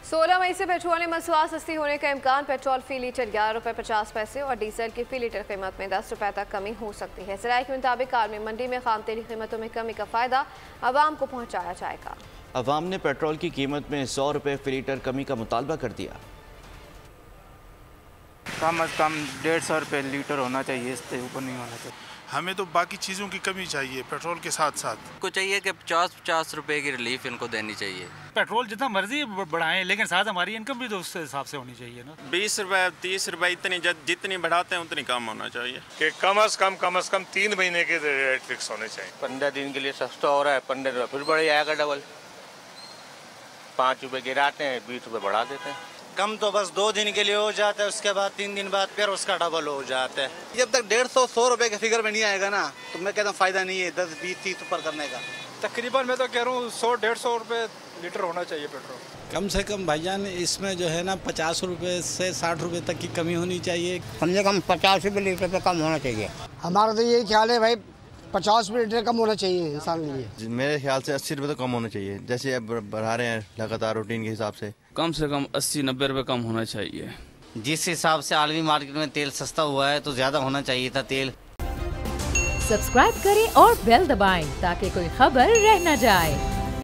16 मई से पेट्रोल में मसवा सस्ती होने का इम्कान। पेट्रोल फी लीटर 11 रुपये 50 पैसे और डीजल की फी लीटर कीमत में 10 रुपये तक कमी हो सकती है। ज़राए के मुताबिक आलमी मंडी में खाम तेली कीमतों में कमी का फ़ायदा आवाम को पहुँचाया जाएगा। अवाम ने पेट्रोल की कीमत में 100 रुपये फी लीटर कमी का मुतालबा कर दिया। कम अज़ कम 150 रुपये लीटर होना चाहिए, इससे ऊपर नहीं होना चाहिए। हमें तो बाकी चीज़ों की कमी चाहिए, पेट्रोल के साथ साथ को चाहिए कि 50-50 रुपए की रिलीफ इनको देनी चाहिए। पेट्रोल जितना मर्जी बढ़ाएं, लेकिन साथ हमारी इनकम भी तो उस हिसाब से होनी चाहिए ना। 20 रुपए 30 रुपए जितनी बढ़ाते हैं उतनी कम होना चाहिए कि कम से कम 3 महीने के रेट फिक्स होने चाहिए। 15 दिन के लिए सस्ता हो रहा है, 15 रुपये फिर बढ़ जाएगा डबल। 5 रुपये गिराते हैं, 20 रुपये बढ़ा देते हैं। कम तो बस 2 दिन के लिए हो जाता है, उसके बाद 3 दिन बाद फिर उसका डबल हो जाता है। जब तक 150-100 रुपए के फिगर में नहीं आएगा ना, तो मैं कहता हूँ फायदा नहीं है 10-20-30 ऊपर करने का। तकरीबन मैं तो कह रहा हूँ 100-150 रुपये लीटर होना चाहिए पेट्रोल। कम से कम भाईजान इसमें जो है ना 50 रुपये से 60 रुपये तक की कमी होनी चाहिए। कम से कम 50 रुपये लीटर पे कम होना चाहिए। हमारा तो यही ख्याल है भाई, 50 रुपये लीटर कम होना चाहिए इंसान के लिए। मेरे ख्याल से 80 रुपये तो कम होना चाहिए, जैसे अब बढ़ा रहे हैं लगातार रूटीन के हिसाब से। कम 80-90 रुपये कम होना चाहिए। जिस हिसाब से आलमी मार्केट में तेल सस्ता हुआ है तो ज़्यादा होना चाहिए था तेल। सब्सक्राइब करें और बेल दबाएं ताकि कोई खबर रह न जाए।